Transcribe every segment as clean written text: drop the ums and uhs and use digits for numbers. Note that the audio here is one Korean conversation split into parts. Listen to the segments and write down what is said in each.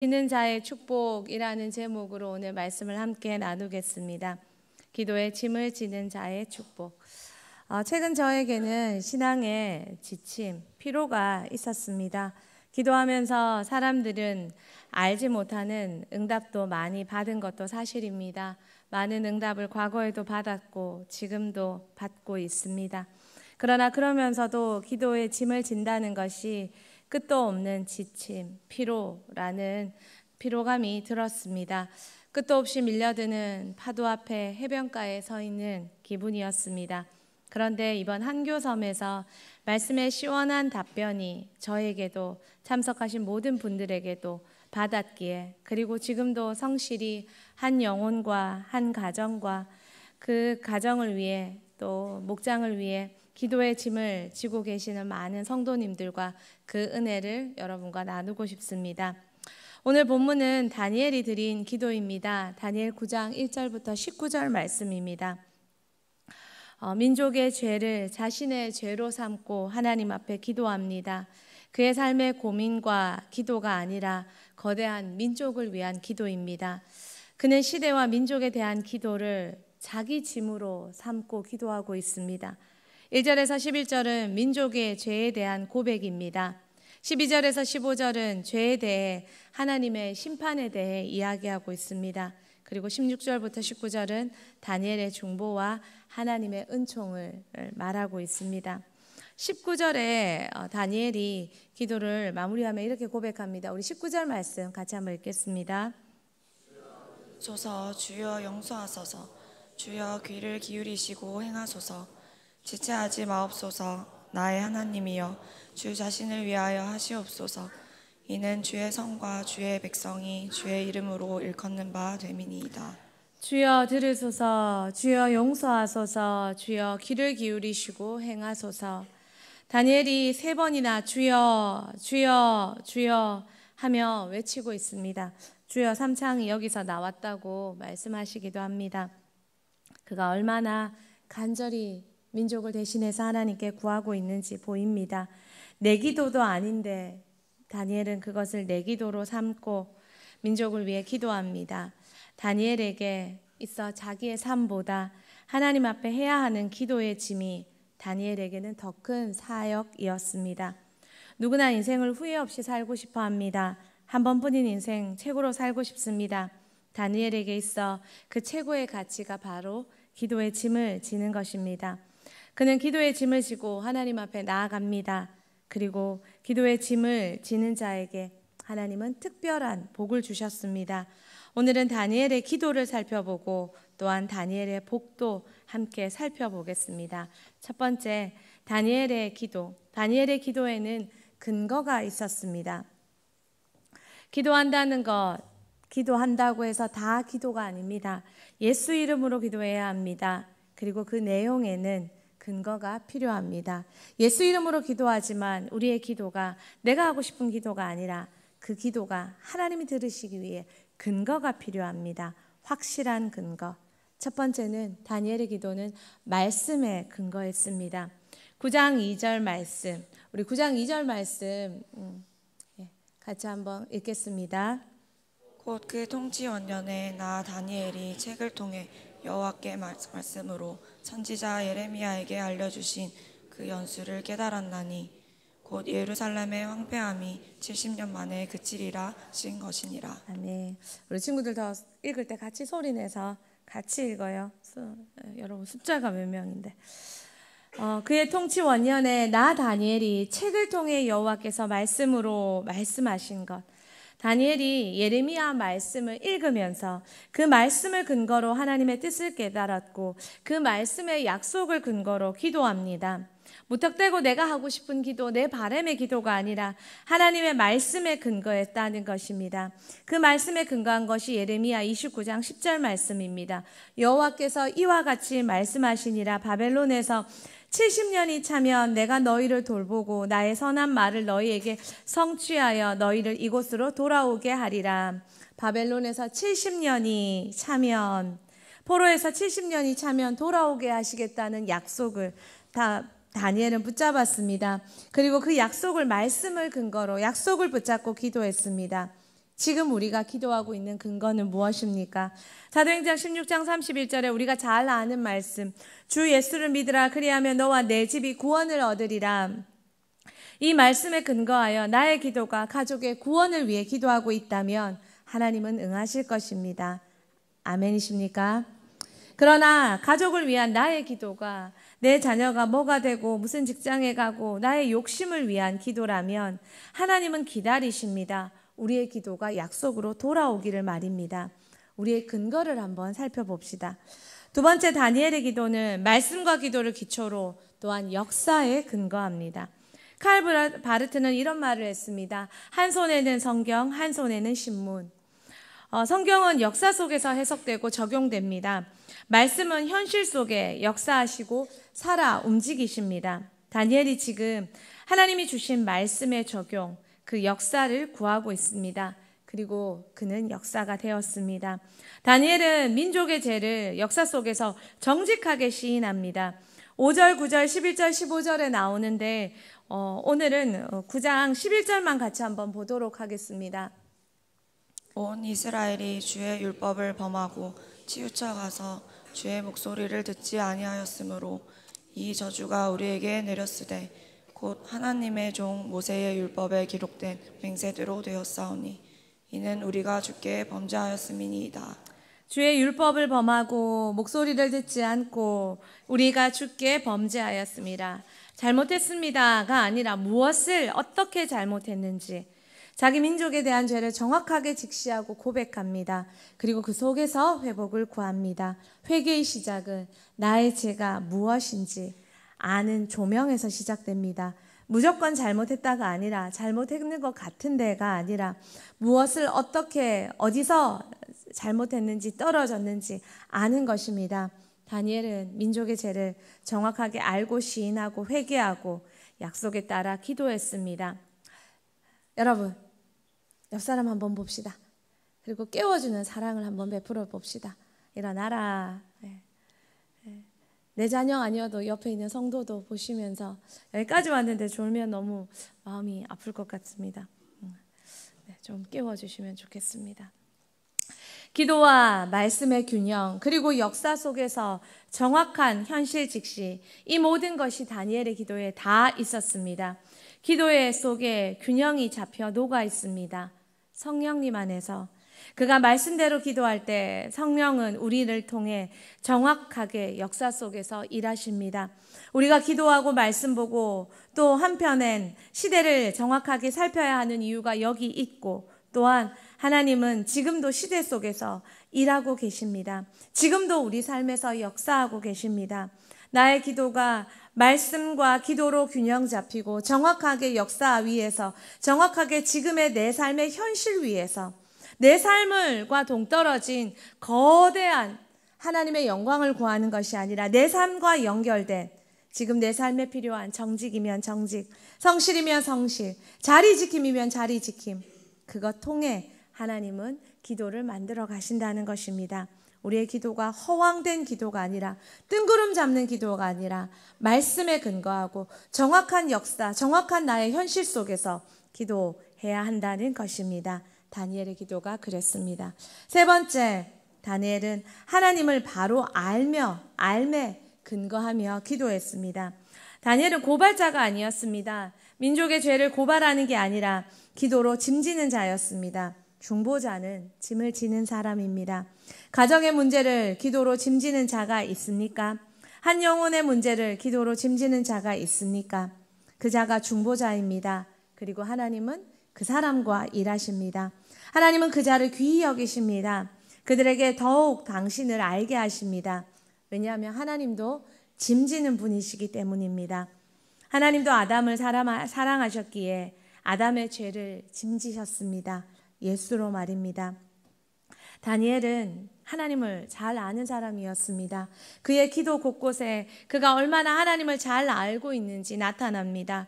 지는 자의 축복이라는 제목으로 오늘 말씀을 함께 나누겠습니다. 기도의 짐을 지는 자의 축복. 최근 저에게는 신앙의 지침, 피로가 있었습니다. 기도하면서 사람들은 알지 못하는 응답도 많이 받은 것도 사실입니다. 많은 응답을 과거에도 받았고 지금도 받고 있습니다. 그러나 그러면서도 기도의 짐을 진다는 것이 끝도 없는 지침, 피로라는 피로감이 들었습니다. 끝도 없이 밀려드는 파도 앞에 해변가에 서 있는 기분이었습니다. 그런데 이번 한교섬에서 말씀의 시원한 답변이 저에게도 참석하신 모든 분들에게도 받았기에, 그리고 지금도 성실히 한 영혼과 한 가정과 그 가정을 위해 또 목장을 위해 기도의 짐을 지고 계시는 많은 성도님들과 그 은혜를 여러분과 나누고 싶습니다. 오늘 본문은 다니엘이 드린 기도입니다. 다니엘 9장 1절부터 19절 말씀입니다. 민족의 죄를 자신의 죄로 삼고 하나님 앞에 기도합니다. 그의 삶의 고민과 기도가 아니라 거대한 민족을 위한 기도입니다. 그는 시대와 민족에 대한 기도를 자기 짐으로 삼고 기도하고 있습니다. 1절에서 11절은 민족의 죄에 대한 고백입니다. 12절에서 15절은 죄에 대해 하나님의 심판에 대해 이야기하고 있습니다. 그리고 16절부터 19절은 다니엘의 중보와 하나님의 은총을 말하고 있습니다. 19절에 다니엘이 기도를 마무리하며 이렇게 고백합니다. 우리 19절 말씀 같이 한번 읽겠습니다. 주여 용서하소서. 주여 귀를 기울이시고 행하소서. 지체하지 마옵소서. 나의 하나님이여, 주 자신을 위하여 하시옵소서. 이는 주의 성과 주의 백성이 주의 이름으로 일컫는 바 됨이니이다. 주여 들으소서. 주여 용서하소서. 주여 귀를 기울이시고 행하소서. 다니엘이 3번이나 주여 주여 주여 하며 외치고 있습니다. 주여 3창이 여기서 나왔다고 말씀하시기도 합니다. 그가 얼마나 간절히 민족을 대신해서 하나님께 구하고 있는지 보입니다. 내 기도도 아닌데 다니엘은 그것을 내 기도로 삼고 민족을 위해 기도합니다. 다니엘에게 있어 자기의 삶보다 하나님 앞에 해야 하는 기도의 짐이 다니엘에게는 더 큰 사역이었습니다. 누구나 인생을 후회 없이 살고 싶어 합니다. 한 번뿐인 인생 최고로 살고 싶습니다. 다니엘에게 있어 그 최고의 가치가 바로 기도의 짐을 지는 것입니다. 그는 기도의 짐을 지고 하나님 앞에 나아갑니다. 그리고 기도의 짐을 지는 자에게 하나님은 특별한 복을 주셨습니다. 오늘은 다니엘의 기도를 살펴보고 또한 다니엘의 복도 함께 살펴보겠습니다. 첫 번째, 다니엘의 기도. 다니엘의 기도에는 근거가 있었습니다. 기도한다는 것, 기도한다고 해서 다 기도가 아닙니다. 예수 이름으로 기도해야 합니다. 그리고 그 내용에는 근거가 필요합니다. 예수 이름으로 기도하지만 우리의 기도가 내가 하고 싶은 기도가 아니라 그 기도가 하나님이 들으시기 위해 근거가 필요합니다. 확실한 근거. 첫 번째는 다니엘의 기도는 말씀에 근거했습니다. 9장 2절 말씀, 우리 9장 2절 말씀 같이 한번 읽겠습니다. 곧 그 통치 원년에 나 다니엘이 책을 통해 여호와께 말씀으로 선지자 예레미야에게 알려주신 그 연수를 깨달았나니 곧 예루살렘의 황폐함이 70년 만에 그치리라 하신 것이니라. 아멘. 우리 친구들 더 읽을 때 같이 소리내서 같이 읽어요. 여러분 숫자가 몇 명인데. 그의 통치 원년에 나 다니엘이 책을 통해 여호와께서 말씀으로 말씀하신 것. 다니엘이 예레미야 말씀을 읽으면서 그 말씀을 근거로 하나님의 뜻을 깨달았고 그 말씀의 약속을 근거로 기도합니다. 무턱대고 내가 하고 싶은 기도, 내 바람의 기도가 아니라 하나님의 말씀에 근거했다는 것입니다. 그 말씀에 근거한 것이 예레미야 29장 10절 말씀입니다. 여호와께서 이와 같이 말씀하시니라. 바벨론에서 70년이 차면 내가 너희를 돌보고 나의 선한 말을 너희에게 성취하여 너희를 이곳으로 돌아오게 하리라. 바벨론에서 70년이 차면, 포로에서 70년이 차면 돌아오게 하시겠다는 약속을 다니엘은 붙잡았습니다. 그리고 그 약속을 말씀을 근거로 약속을 붙잡고 기도했습니다. 지금 우리가 기도하고 있는 근거는 무엇입니까? 사도행전 16장 31절에 우리가 잘 아는 말씀, 주 예수를 믿으라 그리하면 너와 내 집이 구원을 얻으리라. 이 말씀에 근거하여 나의 기도가 가족의 구원을 위해 기도하고 있다면 하나님은 응하실 것입니다. 아멘이십니까? 그러나 가족을 위한 나의 기도가 내 자녀가 뭐가 되고 무슨 직장에 가고 나의 욕심을 위한 기도라면 하나님은 기다리십니다. 우리의 기도가 약속으로 돌아오기를 말입니다. 우리의 근거를 한번 살펴봅시다. 두 번째, 다니엘의 기도는 말씀과 기도를 기초로 또한 역사에 근거합니다. 칼 바르트는 이런 말을 했습니다. 한 손에는 성경, 한 손에는 신문. 성경은 역사 속에서 해석되고 적용됩니다. 말씀은 현실 속에 역사하시고 살아 움직이십니다. 다니엘이 지금 하나님이 주신 말씀의 적용, 그 역사를 구하고 있습니다. 그리고 그는 역사가 되었습니다. 다니엘은 민족의 죄를 역사 속에서 정직하게 시인합니다. 5절, 9절, 11절, 15절에 나오는데 오늘은 9장 11절만 같이 한번 보도록 하겠습니다. 온 이스라엘이 주의 율법을 범하고 치우쳐 가서 주의 목소리를 듣지 아니하였으므로 이 저주가 우리에게 내렸으되 곧 하나님의 종 모세의 율법에 기록된 맹세대로 되었사오니 이는 우리가 주께 범죄하였음이니이다. 주의 율법을 범하고 목소리를 듣지 않고 우리가 주께 범죄하였습니다. 잘못했습니다가 아니라 무엇을 어떻게 잘못했는지 자기 민족에 대한 죄를 정확하게 직시하고 고백합니다. 그리고 그 속에서 회복을 구합니다. 회개의 시작은 나의 죄가 무엇인지 아는 조명에서 시작됩니다. 무조건 잘못했다가 아니라 잘못했는 것 같은 데가 아니라 무엇을 어떻게 어디서 잘못했는지 떨어졌는지 아는 것입니다. 다니엘은 민족의 죄를 정확하게 알고 시인하고 회개하고 약속에 따라 기도했습니다. 여러분, 옆 사람 한번 봅시다. 그리고 깨워주는 사랑을 한번 베풀어 봅시다. 일어나라. 내 자녀 아니어도 옆에 있는 성도도 보시면서 여기까지 왔는데 졸면 너무 마음이 아플 것 같습니다. 좀 깨워주시면 좋겠습니다. 기도와 말씀의 균형, 그리고 역사 속에서 정확한 현실 직시, 이 모든 것이 다니엘의 기도에 다 있었습니다. 기도의 속에 균형이 잡혀 녹아 있습니다. 성령님 안에서 그가 말씀대로 기도할 때 성령은 우리를 통해 정확하게 역사 속에서 일하십니다. 우리가 기도하고 말씀 보고 또 한편엔 시대를 정확하게 살펴야 하는 이유가 여기 있고 또한 하나님은 지금도 시대 속에서 일하고 계십니다. 지금도 우리 삶에서 역사하고 계십니다. 나의 기도가 말씀과 기도로 균형 잡히고 정확하게 역사 위에서 정확하게 지금의 내 삶의 현실 위에서 내 삶과 동떨어진 거대한 하나님의 영광을 구하는 것이 아니라 내 삶과 연결된 지금 내 삶에 필요한 정직이면 정직, 성실이면 성실, 자리 지킴이면 자리 지킴, 그것 통해 하나님은 기도를 만들어 가신다는 것입니다. 우리의 기도가 허황된 기도가 아니라 뜬구름 잡는 기도가 아니라 말씀에 근거하고 정확한 역사, 정확한 나의 현실 속에서 기도해야 한다는 것입니다. 다니엘의 기도가 그랬습니다. 세 번째, 다니엘은 하나님을 바로 알매 근거하며 기도했습니다. 다니엘은 고발자가 아니었습니다. 민족의 죄를 고발하는 게 아니라 기도로 짐지는 자였습니다. 중보자는 짐을 지는 사람입니다. 가정의 문제를 기도로 짐지는 자가 있습니까? 한 영혼의 문제를 기도로 짐지는 자가 있습니까? 그 자가 중보자입니다. 그리고 하나님은 그 사람과 일하십니다. 하나님은 그 자를 귀히 여기십니다. 그들에게 더욱 당신을 알게 하십니다. 왜냐하면 하나님도 짐지는 분이시기 때문입니다. 하나님도 아담을 사랑하셨기에 아담의 죄를 짐지셨습니다. 예수로 말입니다. 다니엘은 하나님을 잘 아는 사람이었습니다. 그의 기도 곳곳에 그가 얼마나 하나님을 잘 알고 있는지 나타납니다.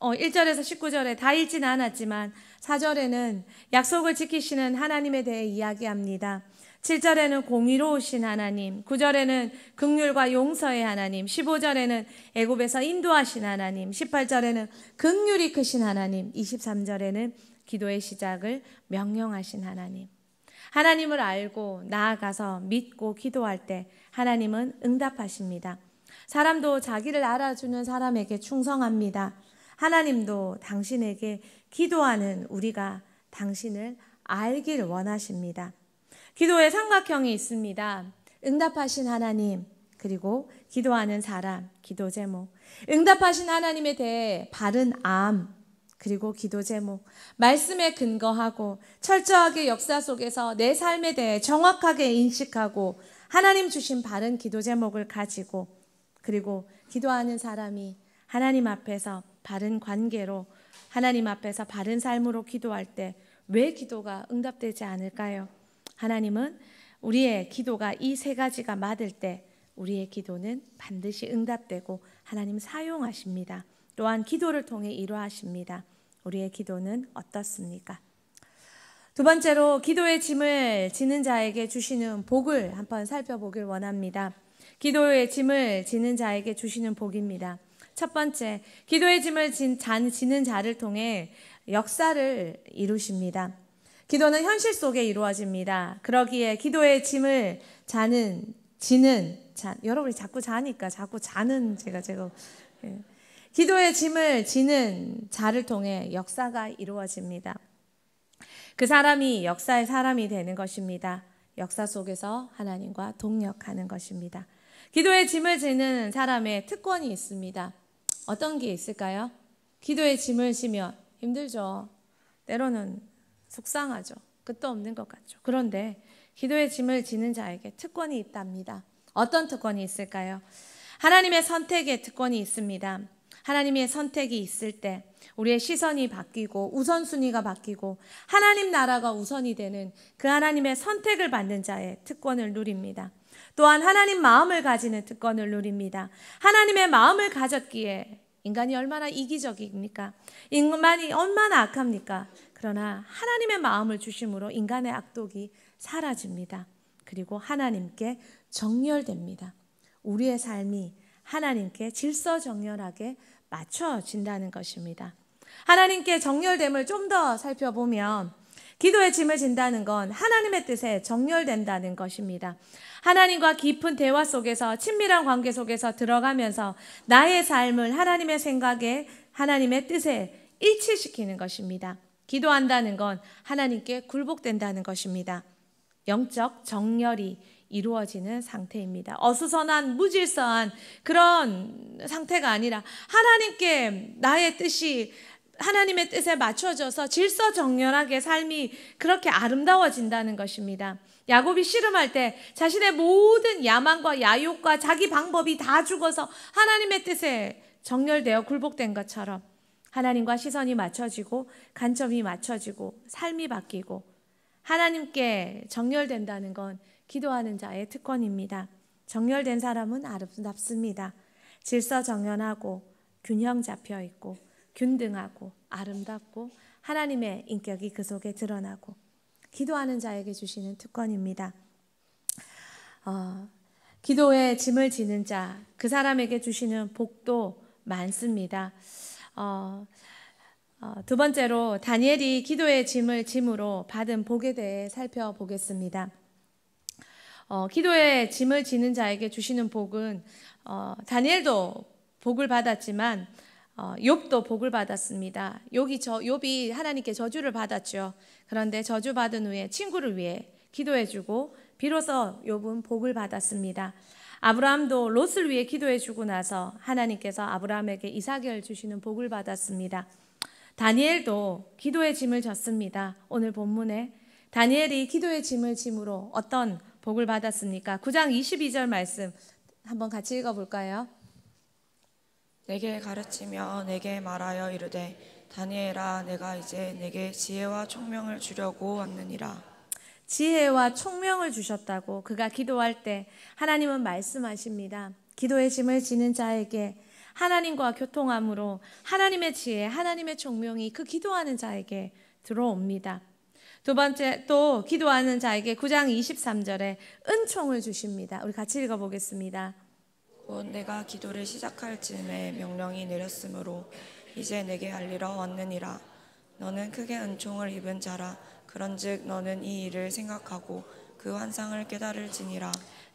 1절에서 19절에 다 읽지는 않았지만 4절에는 약속을 지키시는 하나님에 대해 이야기합니다. 7절에는 공의로우신 하나님, 9절에는 긍휼과 용서의 하나님, 15절에는 애굽에서 인도하신 하나님, 18절에는 긍휼이 크신 하나님, 23절에는 기도의 시작을 명령하신 하나님. 하나님을 알고 나아가서 믿고 기도할 때 하나님은 응답하십니다. 사람도 자기를 알아주는 사람에게 충성합니다. 하나님도 당신에게 기도하는 우리가 당신을 알길 원하십니다. 기도의 삼각형이 있습니다. 응답하신 하나님, 그리고 기도하는 사람, 기도 제목. 응답하신 하나님에 대해 바른 암, 그리고 기도 제목. 말씀에 근거하고 철저하게 역사 속에서 내 삶에 대해 정확하게 인식하고 하나님 주신 바른 기도 제목을 가지고, 그리고 기도하는 사람이 하나님 앞에서 바른 관계로, 하나님 앞에서 바른 삶으로 기도할 때 왜 기도가 응답되지 않을까요? 하나님은 우리의 기도가 이 세 가지가 맞을 때 우리의 기도는 반드시 응답되고 하나님 사용하십니다. 또한 기도를 통해 이루하십니다. 우리의 기도는 어떻습니까? 두 번째로 기도의 짐을 지는 자에게 주시는 복을 한번 살펴보길 원합니다. 기도의 짐을 지는 자에게 주시는 복입니다. 첫 번째, 기도의 짐을 지는 자를 통해 역사를 이루십니다. 기도는 현실 속에 이루어집니다. 그러기에 기도의 짐을 여러분이 자꾸 자니까 자꾸 자는 제가 기도의 짐을 지는 자를 통해 역사가 이루어집니다. 그 사람이 역사의 사람이 되는 것입니다. 역사 속에서 하나님과 동역하는 것입니다. 기도의 짐을 지는 사람의 특권이 있습니다. 어떤 게 있을까요? 기도의 짐을 지면 힘들죠. 때로는 속상하죠. 끝도 없는 것 같죠. 그런데 기도의 짐을 지는 자에게 특권이 있답니다. 어떤 특권이 있을까요? 하나님의 선택의 특권이 있습니다. 하나님의 선택이 있을 때 우리의 시선이 바뀌고 우선순위가 바뀌고 하나님 나라가 우선이 되는 그 하나님의 선택을 받는 자의 특권을 누립니다. 또한 하나님 마음을 가지는 특권을 누립니다. 하나님의 마음을 가졌기에 인간이 얼마나 이기적입니까? 인간이 얼마나 악합니까? 그러나 하나님의 마음을 주심으로 인간의 악독이 사라집니다. 그리고 하나님께 정렬됩니다. 우리의 삶이 하나님께 질서정연하게 맞춰진다는 것입니다. 하나님께 정렬됨을 좀 더 살펴보면 기도의 짐을 진다는 건 하나님의 뜻에 정렬된다는 것입니다. 하나님과 깊은 대화 속에서 친밀한 관계 속에서 들어가면서 나의 삶을 하나님의 생각에 하나님의 뜻에 일치시키는 것입니다. 기도한다는 건 하나님께 굴복된다는 것입니다. 영적 정렬이 이루어지는 상태입니다. 어수선한 무질서한 그런 상태가 아니라 하나님께 나의 뜻이 하나님의 뜻에 맞춰져서 질서정연하게 삶이 그렇게 아름다워진다는 것입니다. 야곱이 씨름할 때 자신의 모든 야망과 야욕과 자기 방법이 다 죽어서 하나님의 뜻에 정렬되어 굴복된 것처럼 하나님과 시선이 맞춰지고 간첩이 맞춰지고 삶이 바뀌고 하나님께 정렬된다는 건 기도하는 자의 특권입니다. 정렬된 사람은 아름답습니다. 질서정연하고 균형 잡혀 있고 균등하고 아름답고 하나님의 인격이 그 속에 드러나고 기도하는 자에게 주시는 특권입니다. 기도의 짐을 지는 자, 그 사람에게 주시는 복도 많습니다. 두 번째로 다니엘이 기도의 짐을 짐으로 받은 복에 대해 살펴보겠습니다. 기도의 짐을 지는 자에게 주시는 복은 다니엘도 복을 받았지만 욥도 복을 받았습니다. 욥이 하나님께 저주를 받았죠. 그런데 저주받은 후에 친구를 위해 기도해주고 비로소 욥은 복을 받았습니다. 아브라함도 롯을 위해 기도해주고 나서 하나님께서 아브라함에게 이삭을 주시는 복을 받았습니다. 다니엘도 기도의 짐을 졌습니다. 오늘 본문에 다니엘이 기도의 짐을 짐으로 어떤 복을 받았습니까? 9장 22절 말씀 한번 같이 읽어볼까요? 내게 가르치며 내게 말하여 이르되 다니엘아 내가 이제 내게 지혜와 총명을 주려고 왔느니라. 지혜와 총명을 주셨다고 그가 기도할 때 하나님은 말씀하십니다. 기도의 짐을 지는 자에게 하나님과 교통함으로 하나님의 지혜, 하나님의 총명이 그 기도하는 자에게 들어옵니다. 두 번째 또 기도하는 자에게 9장 23절에 은총을 주십니다. 우리 같이 읽어보겠습니다. 곧 내가 기도를 시작할 즈음에 명령이 내렸으므로 이제 내게 알리러 왔느니라. 너는 크게 은총을 입은 자라. 그런즉 너는 이 일을 생각하고 그 환상을 깨달을지니라.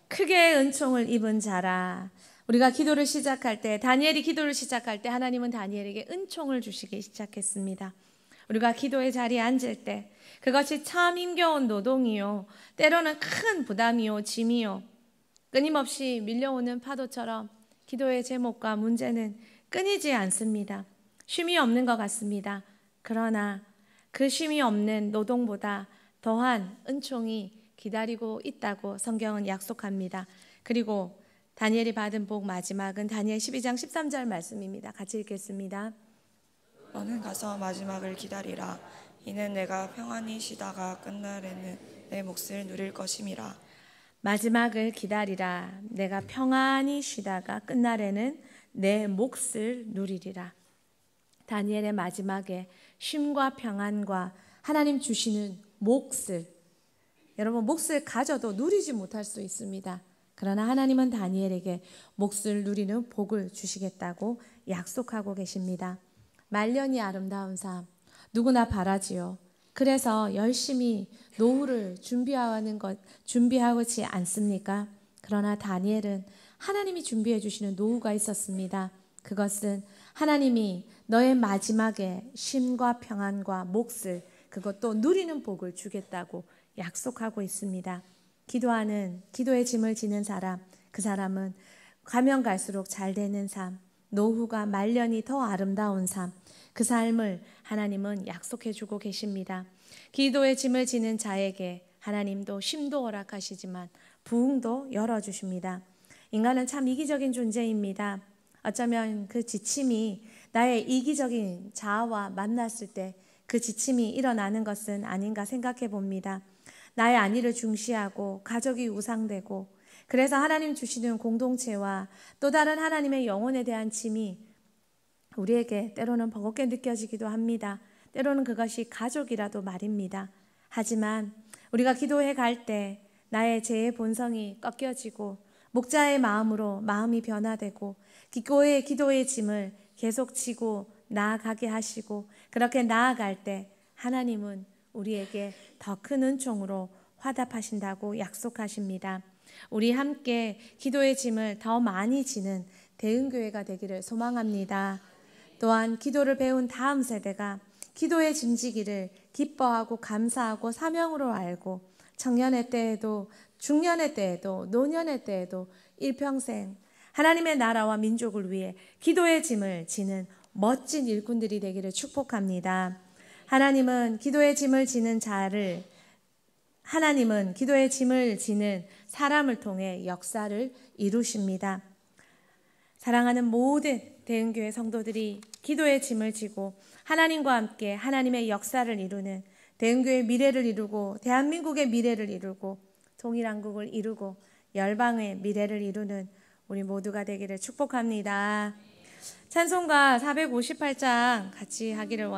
크게 은총을 입은 자라. 우리가 기도를 시작할 때, 다니엘이 기도를 시작할 때 하나님은 다니엘에게 은총을 주시기 시작했습니다. 우리가 기도의 자리에 앉을 때 그것이 참 힘겨운 노동이요, 때로는 큰 부담이요, 짐이요, 끊임없이 밀려오는 파도처럼 기도의 제목과 문제는 끊이지 않습니다. 쉼이 없는 것 같습니다. 그러나 그 쉼이 없는 노동보다 더한 은총이 기다리고 있다고 성경은 약속합니다. 그리고 다니엘이 받은 복 마지막은 다니엘 12장 13절 말씀입니다. 같이 읽겠습니다. 너는 가서 마지막을 기다리라. 이는 내가 평안히 쉬다가 끝날에는 내 몫을 누릴 것임이라. 마지막을 기다리라. 내가 평안히 쉬다가 끝날에는 내 몫을 누리리라. 다니엘의 마지막에 쉼과 평안과 하나님 주시는 몫을, 여러분 몫을 가져도 누리지 못할 수 있습니다. 그러나 하나님은 다니엘에게 몫을 누리는 복을 주시겠다고 약속하고 계십니다. 말년이 아름다운 삶 누구나 바라지요. 그래서 열심히 노후를 준비하지 않습니까? 그러나 다니엘은 하나님이 준비해 주시는 노후가 있었습니다. 그것은 하나님이 너의 마지막에 쉼과 평안과 몫을, 그것도 누리는 복을 주겠다고 약속하고 있습니다. 기도하는, 기도의 짐을 지는 사람, 그 사람은 가면 갈수록 잘 되는 삶, 노후가 말년이 더 아름다운 삶, 그 삶을 하나님은 약속해 주고 계십니다. 기도의 짐을 지는 자에게 하나님도 쉼도 허락하시지만 부흥도 열어주십니다. 인간은 참 이기적인 존재입니다. 어쩌면 그 지침이 나의 이기적인 자아와 만났을 때 그 지침이 일어나는 것은 아닌가 생각해 봅니다. 나의 안위를 중시하고 가족이 우상되고, 그래서 하나님 주시는 공동체와 또 다른 하나님의 영혼에 대한 짐이 우리에게 때로는 버겁게 느껴지기도 합니다. 때로는 그것이 가족이라도 말입니다. 하지만 우리가 기도해 갈 때 나의 죄의 본성이 꺾여지고 목자의 마음으로 마음이 변화되고 기도의 짐을 계속 지고 나아가게 하시고, 그렇게 나아갈 때 하나님은 우리에게 더 큰 은총으로 화답하신다고 약속하십니다. 우리 함께 기도의 짐을 더 많이 지는 대흥교회가 되기를 소망합니다. 또한 기도를 배운 다음 세대가 기도의 짐지기를 기뻐하고 감사하고 사명으로 알고 청년의 때에도 중년의 때에도 노년의 때에도 일평생 하나님의 나라와 민족을 위해 기도의 짐을 지는 멋진 일꾼들이 되기를 축복합니다. 하나님은 기도의 짐을 지는 사람을 통해 역사를 이루십니다. 사랑하는 모든 대흥교회 성도들이 기도의 짐을 지고 하나님과 함께 하나님의 역사를 이루는, 대흥교회의 미래를 이루고 대한민국의 미래를 이루고 통일한국을 이루고 열방의 미래를 이루는 우리 모두가 되기를 축복합니다. 찬송가 458장 같이 하기를 원합니다.